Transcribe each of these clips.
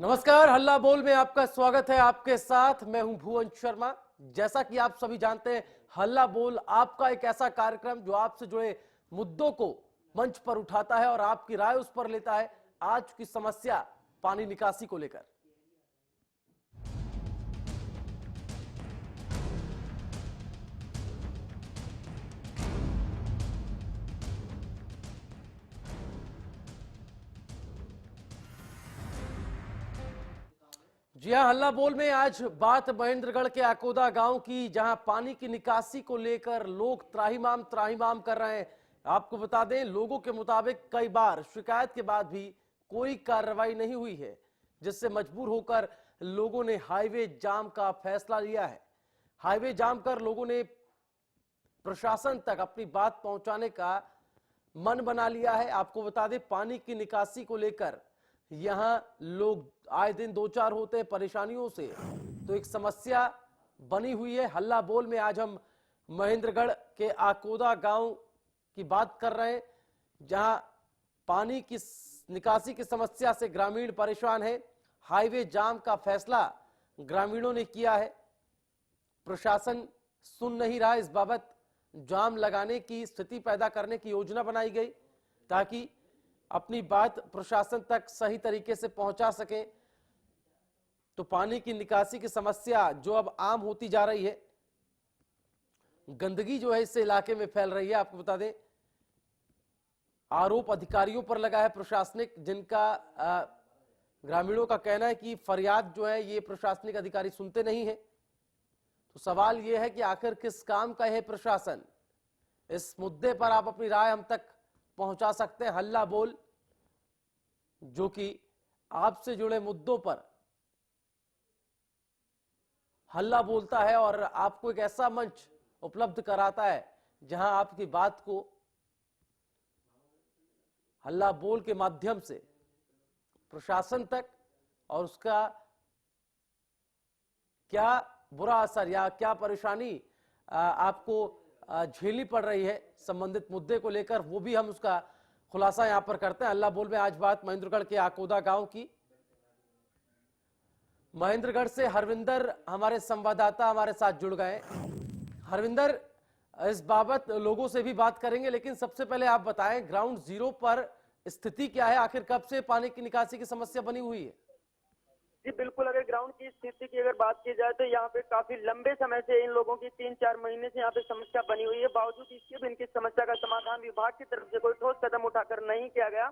नमस्कार, हल्ला बोल में आपका स्वागत है। आपके साथ मैं हूं भुवन शर्मा। जैसा कि आप सभी जानते हैं, हल्ला बोल आपका एक ऐसा कार्यक्रम जो आपसे जुड़े मुद्दों को मंच पर उठाता है और आपकी राय उस पर लेता है। आज की समस्या पानी निकासी को लेकर। जी हां, हल्ला बोल में आज बात महेंद्रगढ़ के आकोदा गांव की, जहां पानी की निकासी को लेकर लोग त्राहिमाम त्राहिमाम कर रहे हैं। आपको बता दें, लोगों के मुताबिक कई बार शिकायत के बाद भी कोई कार्रवाई नहीं हुई है, जिससे मजबूर होकर लोगों ने हाईवे जाम का फैसला लिया है। हाईवे जाम कर लोगों ने प्रशासन तक अपनी बात पहुंचाने का मन बना लिया है। आपको बता दें, पानी की निकासी को लेकर यहां लोग आए दिन दो चार होते हैं परेशानियों से, तो एक समस्या बनी हुई है। हल्ला बोल में आज हम महेंद्रगढ़ के आकोदा गांव की बात कर रहे हैं, जहां पानी की निकासी की समस्या से ग्रामीण परेशान है। हाईवे जाम का फैसला ग्रामीणों ने किया है। प्रशासन सुन नहीं रहा। इस बाबत जाम लगाने की स्थिति पैदा करने की योजना बनाई गई ताकि अपनी बात प्रशासन तक सही तरीके से पहुंचा सके। तो पानी की निकासी की समस्या जो अब आम होती जा रही है, गंदगी जो है इससे इलाके में फैल रही है। आपको बता दें, आरोप अधिकारियों पर लगा है प्रशासनिक, जिनका ग्रामीणों का कहना है कि फरियाद जो है ये प्रशासनिक अधिकारी सुनते नहीं है। तो सवाल यह है कि आखिर किस काम का है प्रशासन। इस मुद्दे पर आप अपनी राय हम तक पहुंचा सकते हैं। हल्ला बोल जो कि आपसे जुड़े मुद्दों पर हल्ला बोलता है और आपको एक ऐसा मंच उपलब्ध कराता है जहां आपकी बात को हल्ला बोल के माध्यम से प्रशासन तक और उसका क्या बुरा असर या क्या परेशानी आपको झेलनी पड़ रही है संबंधित मुद्दे को लेकर, वो भी हम उसका खुलासा यहां पर करते हैं। हल्ला बोल में आज बात महेंद्रगढ़ के आकोदा गांव की। महेंद्रगढ़ से हरविंदर हमारे संवाददाता हमारे साथ जुड़ गए। हरविंदर, इस बाबत लोगों से भी बात करेंगे, लेकिन सबसे पहले आप बताएं ग्राउंड जीरो पर स्थिति क्या है। आखिर कब से पानी की निकासी की समस्या बनी हुई है? जी बिल्कुल, अगर ग्राउंड की स्थिति की अगर बात की जाए तो यहाँ पे काफी लंबे समय से इन लोगों की 3-4 महीने से यहाँ पे समस्या बनी हुई है। बावजूद इसके भी इनकी समस्या का समाधान विभाग की तरफ से कोई ठोस कदम उठाकर नहीं किया गया,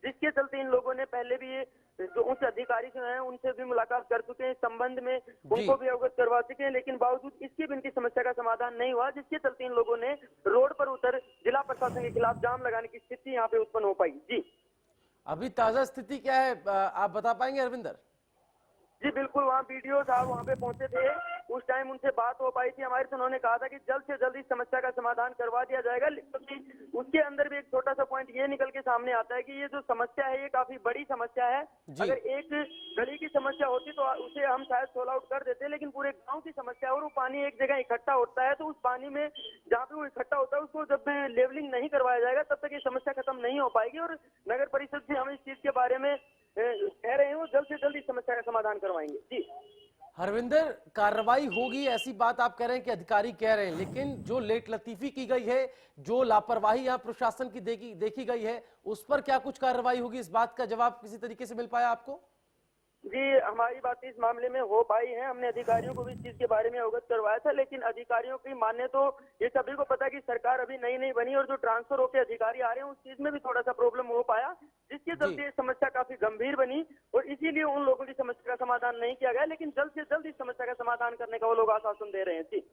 जिसके चलते इन लोगों ने पहले भी ये जो उच्च अधिकारी जो हैं उनसे भी मुलाकात कर चुके हैं, इस संबंध में उनको भी अवगत करवा चुके हैं, लेकिन बावजूद इसकी भी इनकी समस्या का समाधान नहीं हुआ, जिसके चलते इन लोगों ने रोड पर उतर जिला प्रशासन के खिलाफ जाम लगाने की स्थिति यहाँ पे उत्पन्न हो पाई। जी अभी ताजा स्थिति क्या है, आप बता पाएंगे हरविंदर? जी बिल्कुल, वहाँ बीडीओ साहब वहाँ पे पहुंचे थे, उस टाइम उनसे बात हो पाई थी हमारे से। उन्होंने कहा था कि जल्द से जल्द इस समस्या का समाधान करवा दिया जाएगा, लेकिन उसके अंदर भी एक छोटा सा पॉइंट ये निकल के सामने आता है कि ये जो समस्या है ये काफी बड़ी समस्या है। अगर एक गली की समस्या होती तो उसे हम शायद सोल्व आउट कर देते, लेकिन पूरे गाँव की समस्या और वो पानी एक जगह इकट्ठा होता है, तो उस पानी में जहाँ पे वो इकट्ठा होता है उसको जब लेवलिंग नहीं करवाया जाएगा तब तक ये समस्या खत्म नहीं हो पाएगी। और नगर परिषद से हम इस चीज के बारे में कह रहे हैं वो जल्द से जल्द इस समस्या का समाधान करवाएंगे। जी हरविंदर, कार्रवाई होगी ऐसी बात आप कह रहे हैं कि अधिकारी कह रहे हैं, लेकिन जो लेट लतीफी की गई है, जो लापरवाही यहाँ प्रशासन की देखी गई है, उस पर क्या कुछ कार्रवाई होगी? इस बात का जवाब किसी तरीके से मिल पाया आपको? जी, हमारी बात इस मामले में हो पाई है। हमने अधिकारियों को भी इस चीज के बारे में अवगत करवाया था, लेकिन अधिकारियों की माने तो ये सभी को पता है कि सरकार अभी नई नई बनी और जो ट्रांसफर होकर अधिकारी आ रहे हैं उस चीज में भी थोड़ा सा प्रॉब्लम हो पाया, जिसके चलते ये समस्या काफी गंभीर बनी और इसीलिए उन लोगों की समस्या का समाधान नहीं किया गया, लेकिन जल्द से जल्द इस समस्या का समाधान करने का वो लोग आश्वासन दे रहे हैं। जी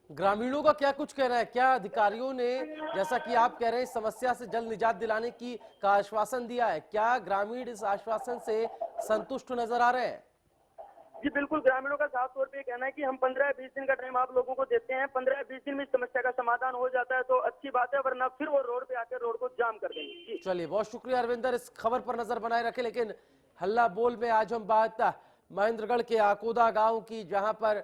ग्रामीणों का क्या कुछ कहना है? क्या अधिकारियों ने, जैसा कि आप कह रहे हैं, इस समस्या से जल्द निजात दिलाने की का आश्वासन दिया है, क्या ग्रामीण इस आश्वासन से संतुष्ट नजर आ रहे हैं? जी बिल्कुल, ग्रामीणों का साफ तौर पे कहना है कि हम 15-20 दिन का टाइम आप लोगों को देते हैं, 15-20 दिन में इस समस्या का समाधान हो जाता है तो अच्छी बात है, वरना फिर वो रोड पे आकर रोड को जाम कर देंगे। चलिए, बहुत शुक्रिया अरविंदर, इस खबर पर नजर बनाए रखे। लेकिन हल्ला बोल में आज हम बात महेंद्रगढ़ के आकोदा गांव की, जहां पर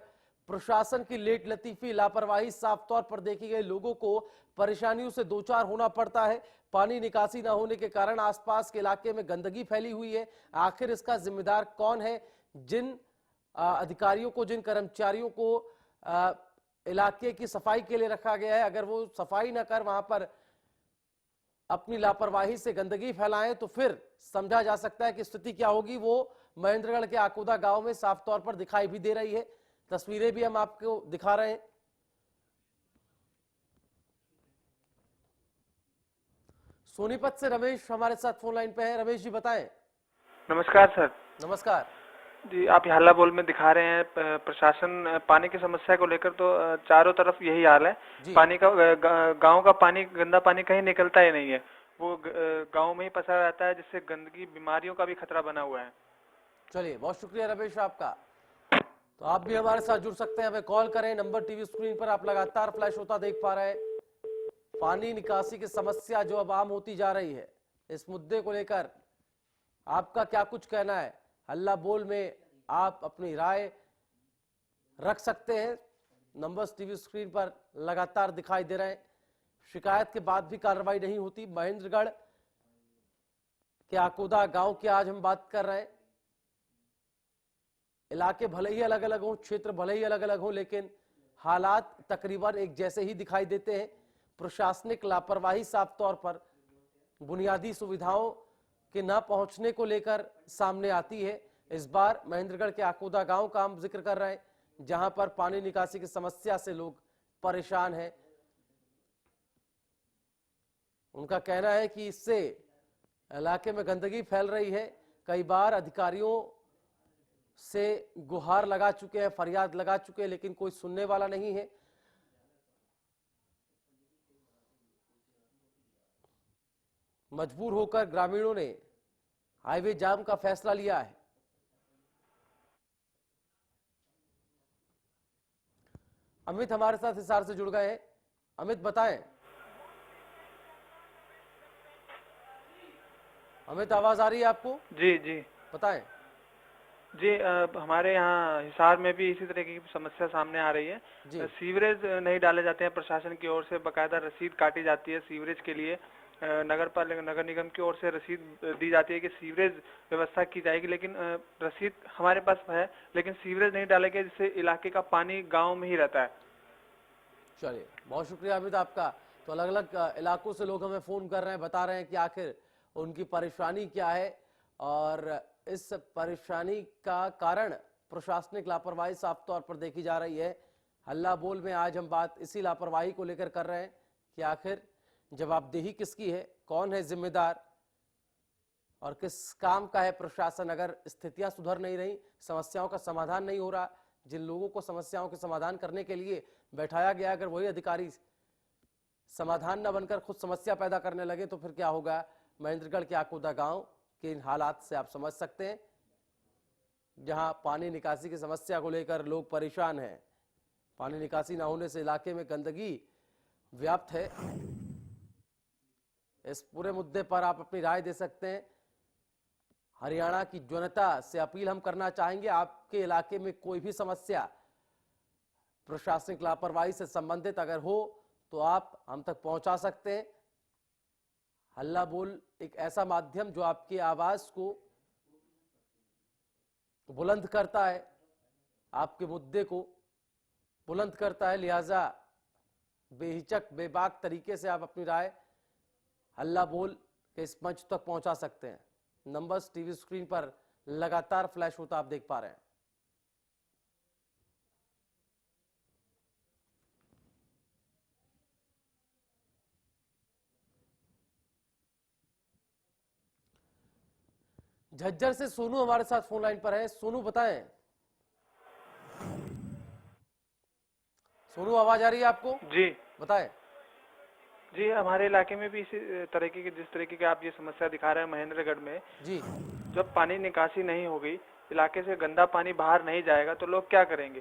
प्रशासन की लेट लतीफी लापरवाही साफ तौर पर देखी गई। लोगों को परेशानियों से दो चार होना पड़ता है। पानी निकासी न होने के कारण आसपास के इलाके में गंदगी फैली हुई है। आखिर इसका जिम्मेदार कौन है? जिन अधिकारियों को, जिन कर्मचारियों को इलाके की सफाई के लिए रखा गया है, अगर वो सफाई न कर वहां पर अपनी लापरवाही से गंदगी फैलाएं तो फिर समझा जा सकता है कि स्थिति क्या होगी। वो महेंद्रगढ़ के आकुदा गांव में साफ तौर पर दिखाई भी दे रही है। तस्वीरें भी हम आपको दिखा रहे हैं। सोनीपत से रमेश हमारे साथ फोन लाइन पे हैं। रमेश जी बताएं। नमस्कार सर। नमस्कार जी, आप हल्ला बोल में दिखा रहे हैं प्रशासन पानी की समस्या को लेकर, तो चारों तरफ यही हाल है। जी। पानी का गांव का पानी, गंदा पानी कहीं निकलता ही नहीं है, वो गांव में ही पसरा रहता है, जिससे गंदगी, बीमारियों का भी खतरा बना हुआ है। चलिए, बहुत शुक्रिया रमेश आपका। तो आप भी हमारे साथ जुड़ सकते हैं, हमें कॉल करें। नंबर टीवी स्क्रीन पर आप लगातार फ्लैश होता देख पा रहे हैं। पानी निकासी की समस्या जो अब आम होती जा रही है, इस मुद्दे को लेकर आपका क्या कुछ कहना है? हल्ला बोल में आप अपनी राय रख सकते हैं। नंबर्स टीवी स्क्रीन पर लगातार दिखाई दे रहे हैं। शिकायत के बाद भी कार्रवाई नहीं होती। महेंद्रगढ़ के आकुदा गांव की आज हम बात कर रहे हैं। इलाके भले ही अलग अलग हों, क्षेत्र भले ही अलग अलग हों, लेकिन हालात तकरीबन एक जैसे ही दिखाई देते हैं। प्रशासनिक लापरवाही साफ तौर पर बुनियादी सुविधाओं के न पहुंचने को लेकर सामने आती है। इस बार महेंद्रगढ़ के आकुदा गांव का हम जिक्र कर रहे हैं, जहां पर पानी निकासी की समस्या से लोग परेशान हैं। उनका कहना है कि इससे इलाके में गंदगी फैल रही है। कई बार अधिकारियों से गुहार लगा चुके हैं, फरियाद लगा चुके हैं, लेकिन कोई सुनने वाला नहीं है। मजबूर होकर ग्रामीणों ने हाईवे जाम का फैसला लिया है। अमित हमारे साथ हिसार से जुड़ गए हैं। अमित बताएं। अमित, आवाज आ रही है आपको? जी जी बताएं। जी, हमारे यहाँ हिसार में भी इसी तरह की समस्या सामने आ रही है। सीवरेज नहीं डाले जाते हैं, प्रशासन की ओर से बाकायदा रसीद काटी जाती है सीवरेज के लिए। नगर निगम की ओर से रसीद दी जाती है कि सीवरेज व्यवस्था की जाएगी, लेकिन रसीद हमारे पास है, लेकिन सीवरेज नहीं डाले गए, जिससे इलाके का पानी गांव में ही रहता है। चलिए, बहुत शुक्रिया अमित आपका। तो अलग अलग इलाकों से लोग हमें फोन कर रहे हैं, बता रहे हैं कि आखिर उनकी परेशानी क्या है, और इस परेशानी का कारण प्रशासनिक लापरवाही साफ तौर पर देखी जा रही है। हल्ला बोल में आज हम बात इसी लापरवाही को लेकर कर रहे हैं कि आखिर जवाबदेही किसकी है, कौन है जिम्मेदार, और किस काम का है प्रशासन। अगर स्थितियां सुधर नहीं रही, समस्याओं का समाधान नहीं हो रहा, जिन लोगों को समस्याओं के समाधान करने के लिए बैठाया गया, अगर वही अधिकारी समाधान न बनकर खुद समस्या पैदा करने लगे तो फिर क्या होगा। महेंद्रगढ़ के आकुदा गांव के इन हालात से आप समझ सकते हैं, जहां पानी निकासी की समस्या को लेकर लोग परेशान हैं। पानी निकासी न होने से इलाके में गंदगी व्याप्त है। इस पूरे मुद्दे पर आप अपनी राय दे सकते हैं। हरियाणा की जनता से अपील हम करना चाहेंगे, आपके इलाके में कोई भी समस्या प्रशासनिक लापरवाही से संबंधित अगर हो तो आप हम तक पहुंचा सकते हैं। हल्ला बोल एक ऐसा माध्यम जो आपकी आवाज को बुलंद करता है, आपके मुद्दे को बुलंद करता है, लिहाजा बेहिचक बेबाक तरीके से आप अपनी राय हल्ला बोल के इस मंच तक पहुंचा सकते हैं। नंबर्स टीवी स्क्रीन पर लगातार फ्लैश होता आप देख पा रहे हैं। झज्जर से सोनू हमारे साथ फोन लाइन पर है। सोनू बताएं। सोनू, आवाज आ रही है आपको? जी बताएं। जी, हमारे इलाके में भी इसी तरीके की, जिस तरीके की आप ये समस्या दिखा रहे हैं महेंद्रगढ़ में, जी, जब पानी निकासी नहीं होगी, इलाके से गंदा पानी बाहर नहीं जाएगा, तो लोग क्या करेंगे।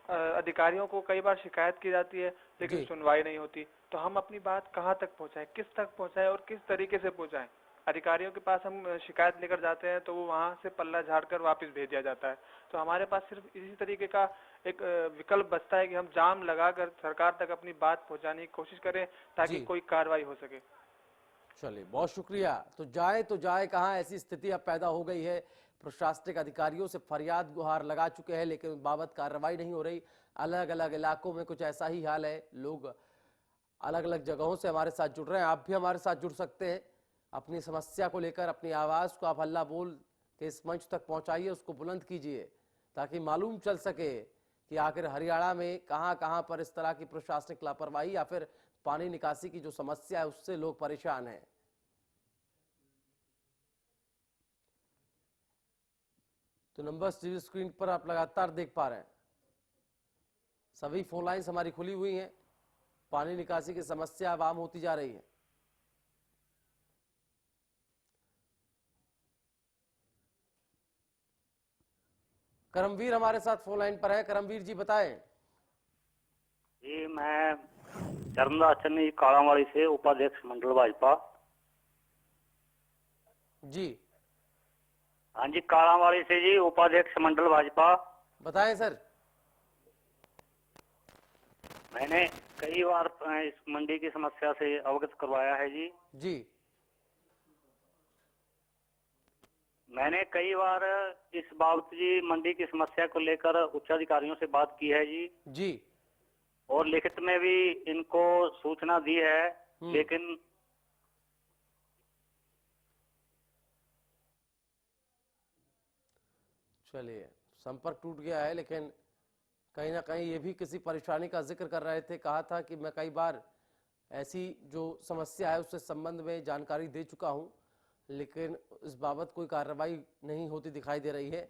अधिकारियों को कई बार शिकायत की जाती है, लेकिन सुनवाई नहीं होती। तो हम अपनी बात कहाँ तक पहुँचाएं, किस तक पहुँचाएं और किस तरीके से पहुँचाएं? अधिकारियों के पास हम शिकायत लेकर जाते हैं तो वो वहां से पल्ला झाड़कर वापस भेज दिया जाता है। तो हमारे पास सिर्फ इसी तरीके का एक विकल्प बचता है कि हम जाम लगाकर सरकार तक अपनी बात पहुंचाने की कोशिश करें ताकि कोई कार्रवाई हो सके। चलिए, बहुत शुक्रिया। तो जाए कहाँ, ऐसी स्थिति अब पैदा हो गई है। प्रशासनिक अधिकारियों से फरियाद गुहार लगा चुके हैं, लेकिन उस बाबत कार्रवाई नहीं हो रही। अलग अलग इलाकों में कुछ ऐसा ही हाल है। लोग अलग अलग जगहों से हमारे साथ जुड़ रहे हैं। आप भी हमारे साथ जुड़ सकते हैं। अपनी समस्या को लेकर अपनी आवाज़ को आप हल्ला बोल के इस मंच तक पहुंचाइए, उसको बुलंद कीजिए, ताकि मालूम चल सके कि आखिर हरियाणा में कहां कहां पर इस तरह की प्रशासनिक लापरवाही या फिर पानी निकासी की जो समस्या है उससे लोग परेशान हैं। तो नंबर्स टीवी स्क्रीन पर आप लगातार देख पा रहे हैं। सभी फोन लाइन्स हमारी खुली हुई हैं। पानी निकासी की समस्या अब आम होती जा रही है। करमवीर हमारे साथ फोन लाइन पर है। करमवीर जी बताएं। जी, मैं धर्मदास चन्नी कालावाड़ी से उपाध्यक्ष मंडल भाजपा। जी हाँ जी, कालावाड़ी से जी, उपाध्यक्ष मंडल भाजपा। बताएं सर। मैंने कई बार इस मंडी की समस्या से अवगत करवाया है जी। जी मैंने कई बार इस बाबत जी मंडी की समस्या को लेकर उच्च अधिकारियों से बात की है जी। जी और लिखित में भी इनको सूचना दी है, लेकिन चलिए, संपर्क टूट गया है, लेकिन कहीं ना कहीं ये भी किसी परेशानी का जिक्र कर रहे थे। कहा था कि मैं कई बार ऐसी जो समस्या है उससे संबंध में जानकारी दे चुका हूं, लेकिन इस बाबत कोई कार्रवाई नहीं होती दिखाई दे रही है।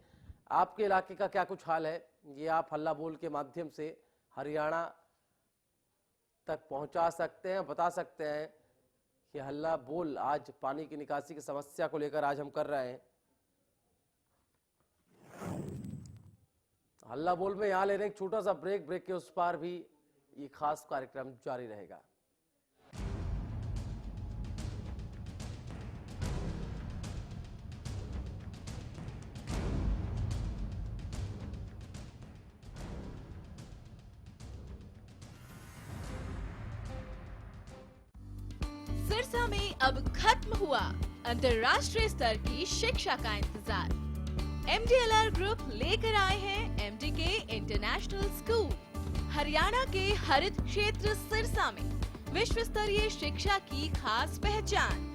आपके इलाके का क्या कुछ हाल है, ये आप हल्ला बोल के माध्यम से हरियाणा तक पहुंचा सकते हैं, बता सकते हैं कि हल्ला बोल आज पानी की निकासी की समस्या को लेकर आज हम कर रहे हैं। हल्ला बोल में यहाँ ले रहे हैं एक छोटा सा ब्रेक के उस पार भी ये खास कार्यक्रम जारी रहेगा। सिरसा में अब खत्म हुआ अंतर्राष्ट्रीय स्तर की शिक्षा का इंतजार। MDLR ग्रुप लेकर आए हैं MDK इंटरनेशनल स्कूल। हरियाणा के हरित क्षेत्र सिरसा में विश्व स्तरीय शिक्षा की खास पहचान।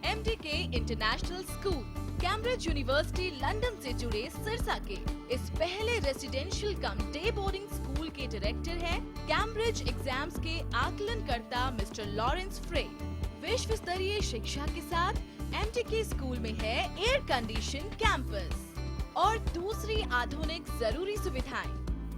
MDK international school Cambridge university London से जुड़े सिरसा के इस पहले रेसिडेंशियल कम डे बोर्डिंग स्कूल के डायरेक्टर हैं कैम्ब्रिज एग्जाम्स के आकलनकर्ता मिस्टर लॉरेंस फ्रे। विश्व स्तरीय शिक्षा के साथ MDK स्कूल में है एयर कंडीशन कैंपस और दूसरी आधुनिक जरूरी सुविधाएं,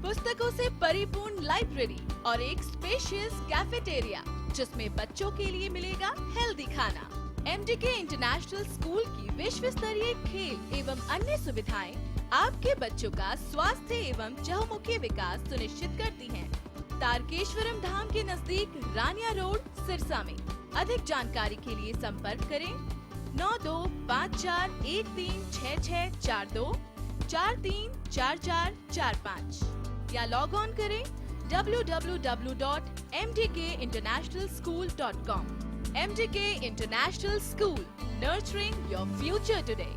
पुस्तकों से परिपूर्ण लाइब्रेरी और एक स्पेशियस कैफेटेरिया जिसमें बच्चों के लिए मिलेगा हेल्दी खाना। MDK इंटरनेशनल स्कूल की विश्व स्तरीय खेल एवं अन्य सुविधाएं आपके बच्चों का स्वास्थ्य एवं चहुमुखी विकास सुनिश्चित करती हैं। तारकेश्वरम धाम के नजदीक रानिया रोड सिरसा में। अधिक जानकारी के लिए संपर्क करें 9254136642 434445 या लॉग ऑन करें www.mdkinternationalschool.com। MDK international school, nurturing your future today.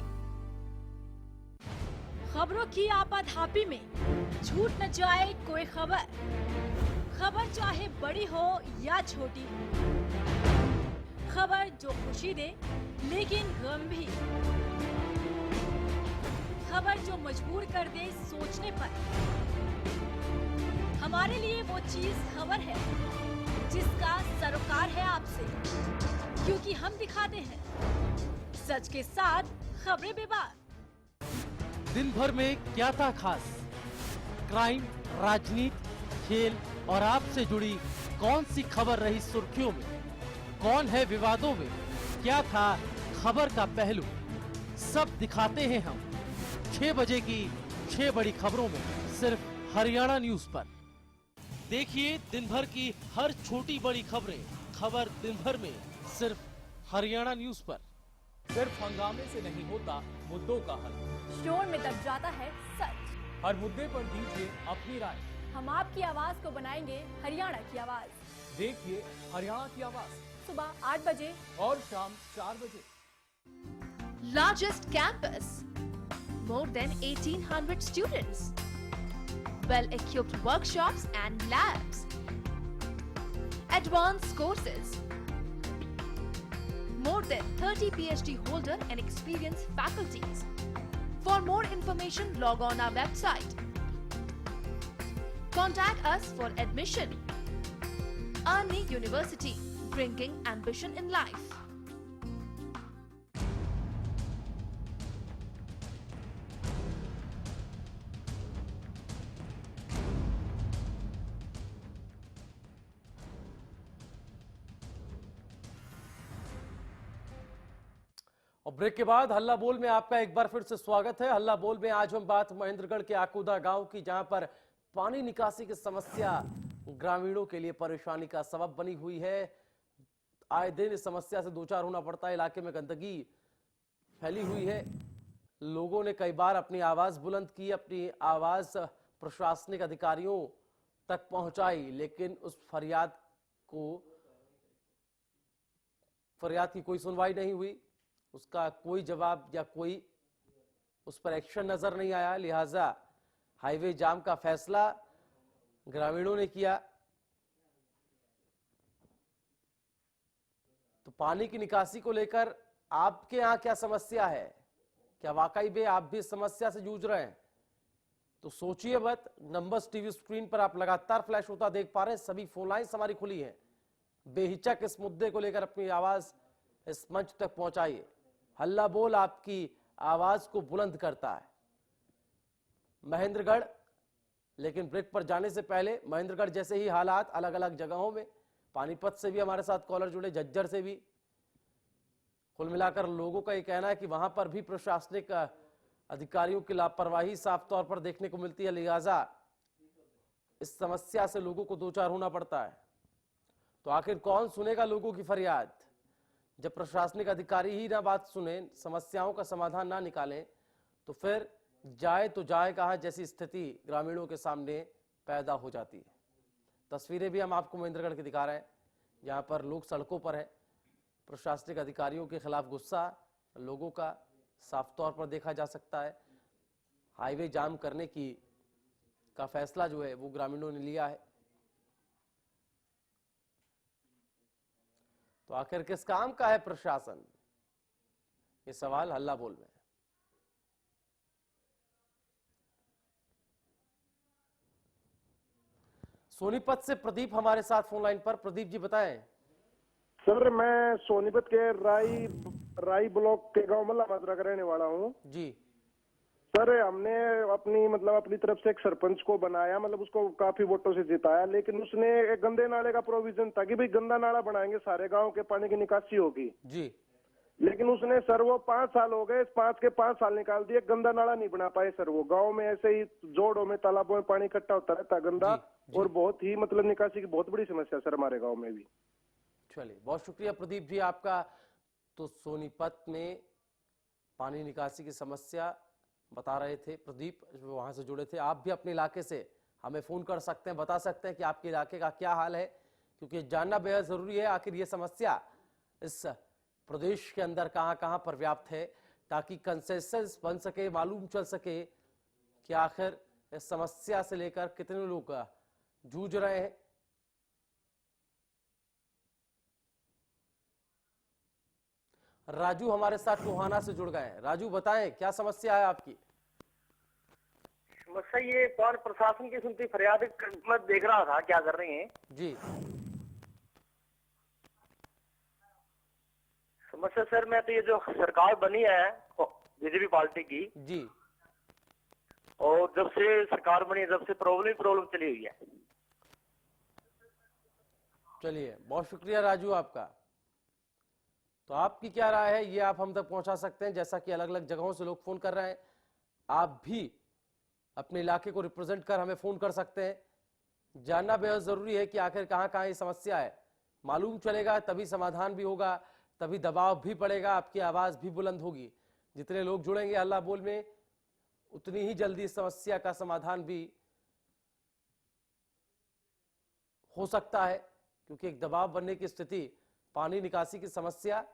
खबरों की आपाधापी में छूट न जाए कोई खबर, खबर चाहे बड़ी हो या छोटी, खबर जो खुशी दे लेकिन गम भी, खबर जो मजबूर कर दे सोचने पर। हमारे लिए वो चीज खबर है जिसका सरोकार है आपसे, क्योंकि हम दिखाते हैं सच के साथ खबरें बेबाक। दिन भर में क्या था खास? क्राइम, राजनीति, खेल और आपसे जुड़ी कौन सी खबर रही सुर्खियों में? कौन है विवादों में? क्या था खबर का पहलू? सब दिखाते हैं हम 6 बजे की 6 बड़ी खबरों में, सिर्फ हरियाणा न्यूज पर। देखिए दिन भर की हर छोटी बड़ी खबरें, खबर दिन भर में सिर्फ हरियाणा न्यूज पर। सिर्फ हंगामे से नहीं होता मुद्दों का हल। शोर में दब जाता है सच। हर मुद्दे पर दीजिए अपनी राय। हम आपकी आवाज को बनाएंगे हरियाणा की आवाज। देखिए हरियाणा की आवाज सुबह 8 बजे और शाम 4 बजे। Largest campus, more than 1800 students, well-equipped workshops and labs, advanced courses, more than 30 PhD holder and experienced faculties. For more information, log on our website. Contact us for admission. Arni University, bringing ambition in life. और break के बाद हल्ला बोल में आपका एक बार फिर से स्वागत है। हल्ला बोल में आज हम बात महेंद्रगढ़ के आकुदा गांव की, जहां पर पानी निकासी की समस्या ग्रामीणों के लिए परेशानी का सबब बनी हुई है। आए दिन इस समस्या से दो चार होना पड़ता है। इलाके में गंदगी फैली हुई है। लोगों ने कई बार अपनी आवाज बुलंद की, अपनी आवाज प्रशासनिक अधिकारियों तक पहुंचाई, लेकिन उस फरियाद की कोई सुनवाई नहीं हुई। उसका कोई जवाब या कोई उस पर एक्शन नजर नहीं आया। लिहाजा हाईवे जाम का फैसला ग्रामीणों ने किया। तो पानी की निकासी को लेकर आपके यहां क्या समस्या है? क्या वाकई में आप भी इस समस्या से जूझ रहे हैं? तो सोचिए मत। नंबर्स टीवी स्क्रीन पर आप लगातार फ्लैश होता देख पा रहे हैं। सभी फोन लाइन्स हमारी खुली हैं। बेहिचक इस मुद्दे को लेकर अपनी आवाज इस मंच तक पहुंचाइए। हल्ला बोल आपकी आवाज को बुलंद करता है। महेंद्रगढ़, लेकिन ब्रेक पर जाने से पहले महेंद्रगढ़ जैसे ही हालात अलग अलग जगहों में, पानीपत से भी हमारे साथ कॉलर जुड़े, झज्जर से भी, कुल मिलाकर लोगों का ये कहना है कि वहां पर भी प्रशासनिक अधिकारियों की लापरवाही साफ तौर पर देखने को मिलती है। लिहाजा इस समस्या से लोगों को दो चार होना पड़ता है। तो आखिर कौन सुनेगा लोगों की फरियाद? जब प्रशासनिक अधिकारी ही ना बात सुने, समस्याओं का समाधान ना निकालें, तो फिर जाए तो जाए कहां जैसी स्थिति ग्रामीणों के सामने पैदा हो जाती है। तस्वीरें भी हम आपको महेंद्रगढ़ की दिखा रहे हैं, जहां पर लोग सड़कों पर हैं। प्रशासनिक अधिकारियों के खिलाफ गुस्सा लोगों का साफ तौर पर देखा जा सकता है। हाईवे जाम करने का फैसला जो है वो ग्रामीणों ने लिया है। तो आखिर किस काम का है प्रशासन? ये सवाल हल्ला बोल में। सोनीपत से प्रदीप हमारे साथ फोन लाइन पर। प्रदीप जी बताएं। सर, मैं सोनीपत के राई ब्लॉक के गांव मल्ला माजरा का रहने वाला हूँ जी। सर, हमने अपनी तरफ से एक सरपंच को बनाया, उसको काफी वोटों से जिताया, लेकिन उसने एक गंदे नाले का प्रोविजन था कि भाई गंदा नाला बनाएंगे, सारे गांव के पानी की निकासी होगी जी। लेकिन उसने सर वो 5 साल हो गए, 5 के 5 साल निकाल दिए, गंदा नाला नहीं बना पाए सर। वो गांव में ऐसे ही जोड़ों में, तालाबों में पानी इकट्ठा होता रहता गंदा जी। और बहुत ही निकासी की बहुत बड़ी समस्या सर हमारे गाँव में भी। चलिए, बहुत शुक्रिया प्रदीप जी आपका। तो सोनीपत में पानी निकासी की समस्या बता रहे थे प्रदीप, वहां से जुड़े थे। आप भी अपने इलाके से हमें फोन कर सकते हैं, बता सकते हैं कि आपके इलाके का क्या हाल है, क्योंकि जानना बेहद जरूरी है आखिर ये समस्या इस प्रदेश के अंदर कहां कहां पर व्याप्त है, ताकि कंसेंसस बन सके, मालूम चल सके कि आखिर इस समस्या से लेकर कितने लोग जूझ रहे हैं। राजू हमारे साथ टोहाना से जुड़ गए हैं। राजू बताएं, क्या समस्या है आपकी? समस्या ये कौन प्रशासन की सुनती फरियाद मैं देख रहा था क्या कर रहे हैं जी। समस्या सर, मैं तो ये जो सरकार बनी है बीजेपी पार्टी की जी, और जब से सरकार बनी जब से प्रॉब्लम चली हुई है। चलिए, बहुत शुक्रिया राजू आपका। तो आपकी क्या राय है ये आप हम तक पहुंचा सकते हैं। जैसा कि अलग अलग जगहों से लोग फोन कर रहे हैं, आप भी अपने इलाके को रिप्रेजेंट कर हमें फोन कर सकते हैं। जानना बेहद जरूरी है कि आखिर कहां कहां ये समस्या है। मालूम चलेगा तभी समाधान भी होगा, तभी दबाव भी पड़ेगा, आपकी आवाज भी बुलंद होगी। जितने लोग जुड़ेंगे हल्ला बोल में, उतनी ही जल्दी इस समस्या का समाधान भी हो सकता है, क्योंकि एक दबाव बनने की स्थिति, पानी निकासी की समस्या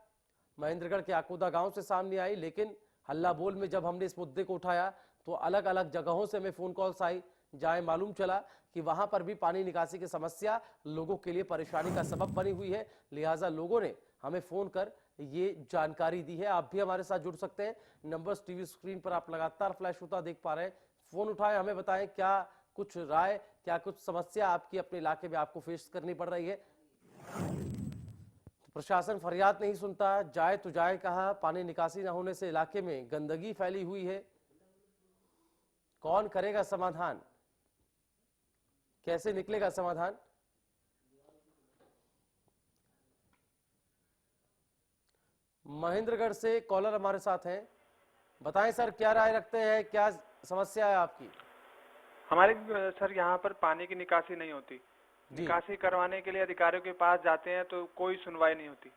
महेंद्रगढ़ के आकोदा गांव से सामने आई। लेकिन हल्ला बोल में जब हमने इस मुद्दे को उठाया तो अलग अलग जगहों से हमें फोन कॉल्स आई, जहां मालूम चला कि वहां पर भी पानी निकासी की समस्या लोगों के लिए परेशानी का सबब बनी हुई है। लिहाजा लोगों ने हमें फोन कर ये जानकारी दी है। आप भी हमारे साथ जुड़ सकते हैं। नंबर्स टीवी स्क्रीन पर आप लगातार फ्लैश होता देख पा रहे हैं। फोन उठाएं, हमें बताएं क्या कुछ राय, क्या कुछ समस्या आपकी अपने इलाके में आपको फेस करनी पड़ रही है। तो प्रशासन फरियाद नहीं सुनता, जाए तो जाए कहां। पानी निकासी न होने से इलाके में गंदगी फैली हुई है। कौन करेगा समाधान, कैसे निकलेगा समाधान? महेंद्रगढ़ से कॉलर हमारे साथ हैं। बताएं सर, क्या राय रखते हैं, क्या समस्या है आपकी? हमारे सर यहाँ पर पानी की निकासी नहीं होती। निकासी करवाने के लिए अधिकारियों के पास जाते हैं तो कोई सुनवाई नहीं होती,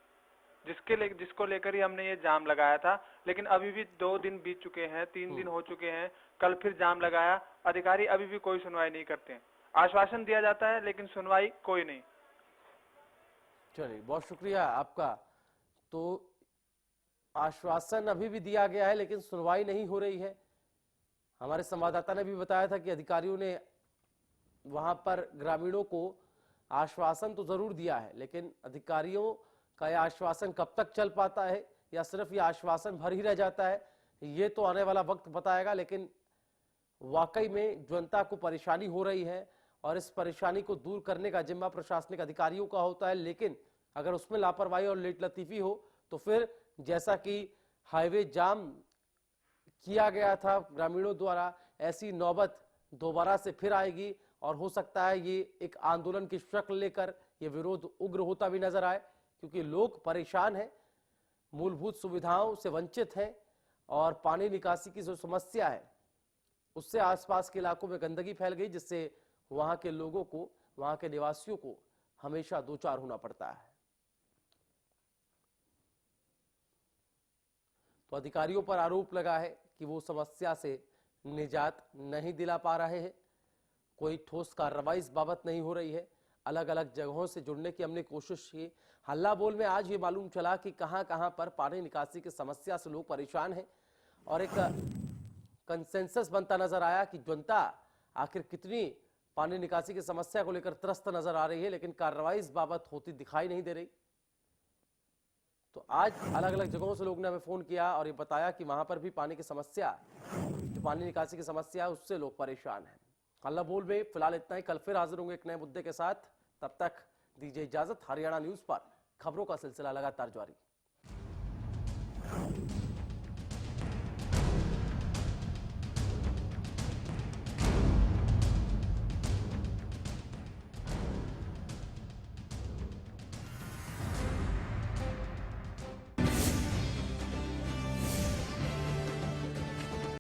जिसको लेकर ही हमने ये जाम लगाया था। लेकिन अभी भी 2 दिन बीत चुके हैं, 3 दिन हो चुके हैं, कल फिर जाम लगाया। अधिकारी अभी भी कोई सुनवाई नहीं करते हैं। आश्वासन दिया जाता है लेकिन सुनवाई कोई नहीं। चलिए, बहुत शुक्रिया आपका। तो आश्वासन अभी भी दिया गया है लेकिन सुनवाई नहीं हो रही है। हमारे संवाददाता ने भी बताया था कि अधिकारियों ने वहां पर ग्रामीणों को आश्वासन तो जरूर दिया है, लेकिन अधिकारियों का यह आश्वासन कब तक चल पाता है या सिर्फ यह आश्वासन भर ही रह जाता है, ये तो आने वाला वक्त बताएगा। लेकिन वाकई में जनता को परेशानी हो रही है और इस परेशानी को दूर करने का जिम्मा प्रशासनिक अधिकारियों का होता है। लेकिन अगर उसमें लापरवाही और लेट लतीफी हो तो फिर जैसा कि हाईवे जाम किया गया था ग्रामीणों द्वारा, ऐसी नौबत दोबारा से फिर आएगी और हो सकता है ये एक आंदोलन की शक्ल लेकर ये विरोध उग्र होता भी नजर आए, क्योंकि लोग परेशान हैं, मूलभूत सुविधाओं से वंचित हैं और पानी निकासी की जो समस्या है उससे आसपास के इलाकों में गंदगी फैल गई, जिससे वहां के लोगों को, वहां के निवासियों को हमेशा दो चार होना पड़ता है। तो अधिकारियों पर आरोप लगा है कि वो समस्या से निजात नहीं दिला पा रहे हैं, कोई ठोस कार्रवाई इस बाबत नहीं हो रही है। अलग अलग जगहों से जुड़ने की हमने कोशिश की। हल्ला बोल में आज ये मालूम चला कि कहां कहां पर पानी निकासी की समस्या से लोग परेशान हैं और एक कंसेंसस बनता नजर आया कि जनता आखिर कितनी पानी निकासी की समस्या को लेकर त्रस्त नजर आ रही है, लेकिन कार्रवाई इस बाबत होती दिखाई नहीं दे रही। तो आज अलग अलग जगहों से लोगों ने हमें फोन किया और ये बताया कि वहां पर भी पानी की समस्या, जो पानी निकासी की समस्या है, उससे लोग परेशान हैं। हल्ला बोल में फिलहाल इतना ही। कल फिर हाजिर होंगे एक नए मुद्दे के साथ। तब तक दीजिए इजाजत। हरियाणा न्यूज पर खबरों का सिलसिला लगातार जारी।